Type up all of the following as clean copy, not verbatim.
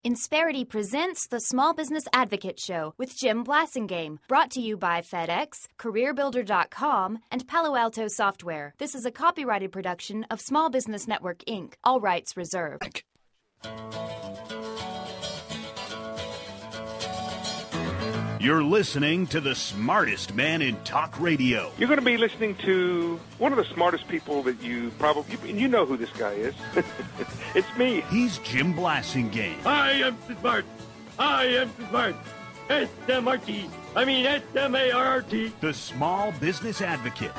Insperity presents the Small Business Advocate Show with Jim Blasingame, brought to you by FedEx, CareerBuilder.com, and Palo Alto Software. This is a copyrighted production of Small Business Network, Inc., all rights reserved. You're listening to the smartest man in talk radio. You're going to be listening to one of the smartest people that you know who this guy is. It's me. He's Jim Blasingame. I am smart. I am smart. S-M-R-T. I mean S-M-A-R-T. The Small Business Advocate.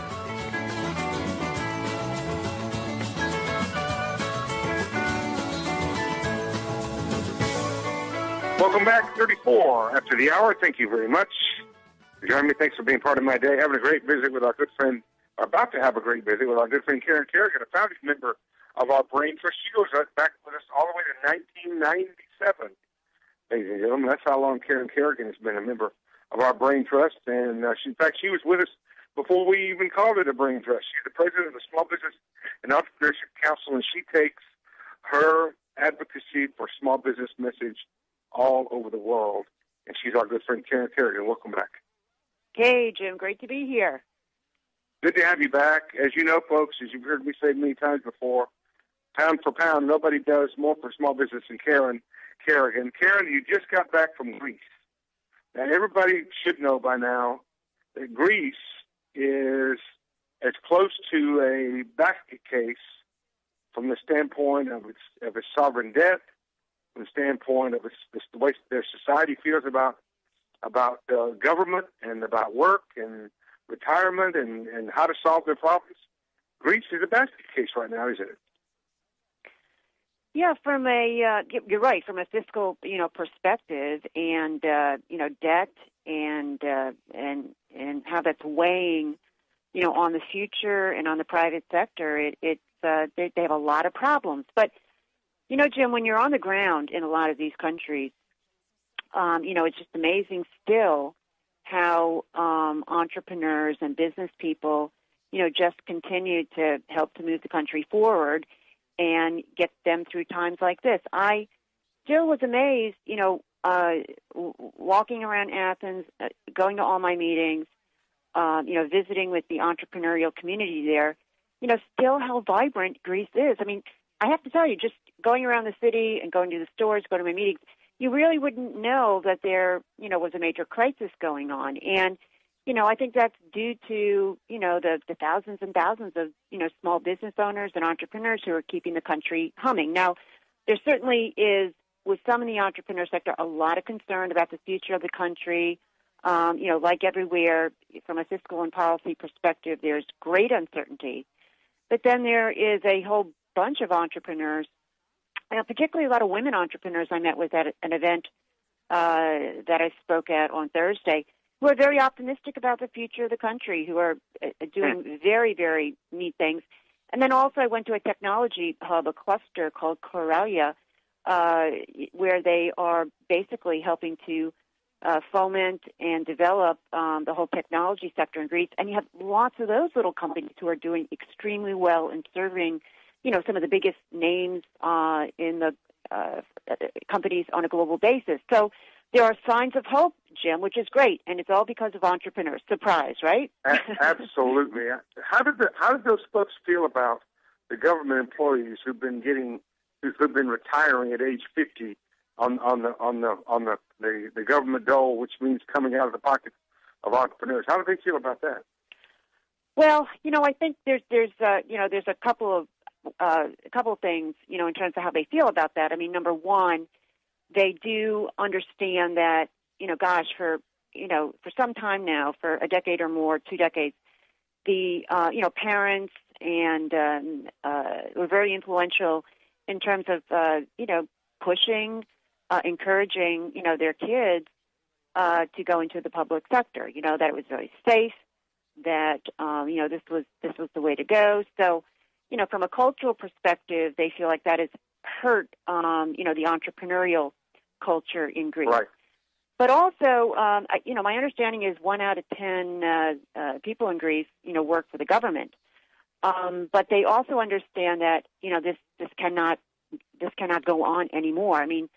Welcome back, 34 after the hour. Thank you very much for joining me. Thanks for being part of my day. Having a great visit with our good friend, or about to have a great visit with our good friend Karen Kerrigan, a founding member of our Brain Trust. She goes back with us all the way to 1997. Ladies and gentlemen, that's how long Karen Kerrigan has been a member of our Brain Trust. And in fact, she was with us before we even called it a Brain Trust. She's the president of the Small Business and Entrepreneurship Council, and she takes her advocacy for small business message all over the world. And she's our good friend, Karen Kerrigan. Welcome back. Hey, Jim. Great to be here. Good to have you back. As you know, folks, as you've heard me say many times before, pound for pound, nobody does more for small business than Karen Kerrigan. Karen, you just got back from Greece. Now, everybody should know by now that Greece is as close to a basket case from the standpoint of its sovereign debt, from the standpoint of the way their society feels about government and about work and retirement and how to solve their problems. Greece is a basket case right now, isn't it? Yeah, you're right, from a fiscal, perspective and, debt and how that's weighing, on the future and on the private sector, they have a lot of problems. But, Jim, when you're on the ground in a lot of these countries, it's just amazing still how entrepreneurs and business people, just continue to help to move the country forward and get them through times like this. I still was amazed, walking around Athens, going to all my meetings, visiting with the entrepreneurial community there, still how vibrant Greece is. I mean, I have to tell you, just going around the city and going to the stores, going to my meetings, you really wouldn't know that there, was a major crisis going on. And, I think that's due to, the thousands and thousands of, small business owners and entrepreneurs who are keeping the country humming. Now, there certainly is, with some in the entrepreneur sector, a lot of concern about the future of the country. Like everywhere, from a fiscal and policy perspective, there's great uncertainty. But then there is a whole bunch of entrepreneurs, particularly a lot of women entrepreneurs I met with at an event that I spoke at on Thursday, who are very optimistic about the future of the country, who are doing very, very neat things. And then also I went to a technology hub, a cluster called Coralia, where they are basically helping to foment and develop the whole technology sector in Greece. And you have lots of those little companies who are doing extremely well in serving, some of the biggest names in the companies on a global basis. So there are signs of hope, Jim, which is great, and it's all because of entrepreneurs. Surprise, right? Absolutely. How did those folks feel about the government employees who've been retiring at age 50 on the government dole, which means coming out of the pockets of entrepreneurs? How do they feel about that? Well, I think there's a couple of things, in terms of how they feel about that. I mean, number one, they do understand that, for some time now, for a decade or more, 2 decades, the, parents and were very influential in terms of, pushing, encouraging, their kids to go into the public sector, that it was very safe, that, this was the way to go. So, from a cultural perspective, they feel like that has hurt, the entrepreneurial culture in Greece. Right. But also, my understanding is 1 out of 10 people in Greece, work for the government. But they also understand that, this cannot go on anymore. I mean,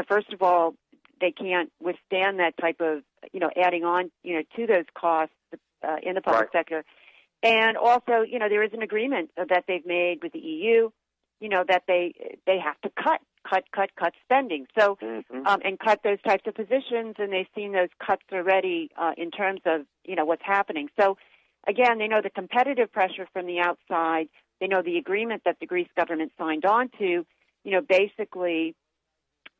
first of all, they can't withstand that type of, adding on, to those costs in the public sector. And also, there is an agreement that they've made with the EU, that they have to cut spending. So, and cut those types of positions, and they've seen those cuts already in terms of, what's happening. So, again, they know the competitive pressure from the outside. They know the agreement that the Greece government signed on to, basically,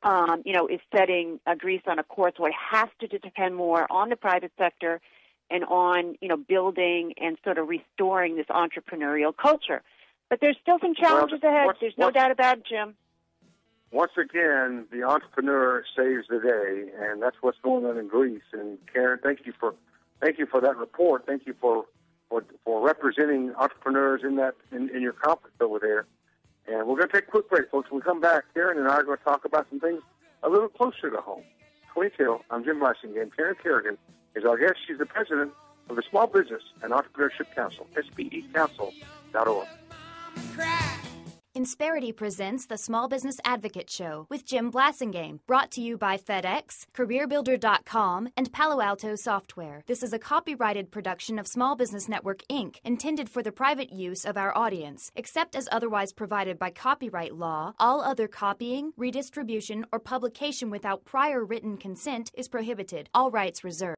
is setting Greece on a course where it has to depend more on the private sector and on, building and sort of restoring this entrepreneurial culture. But there's still some challenges ahead. There's no doubt about it, Jim. Once again, the entrepreneur saves the day, and that's what's going on in Greece. And Karen, thank you for that report. Thank you for representing entrepreneurs in your conference over there. And we're going to take a quick break, folks. When we come back, Karen and I are going to talk about some things a little closer to home. 22, I'm Jim Blasingame. Karen Kerrigan is our guest. She's the president of the Small Business and Entrepreneurship Council, SBEcouncil.org. Insperity presents the Small Business Advocate Show with Jim Blasingame, brought to you by FedEx, CareerBuilder.com, and Palo Alto Software. This is a copyrighted production of Small Business Network, Inc., intended for the private use of our audience. Except as otherwise provided by copyright law, all other copying, redistribution, or publication without prior written consent is prohibited. All rights reserved.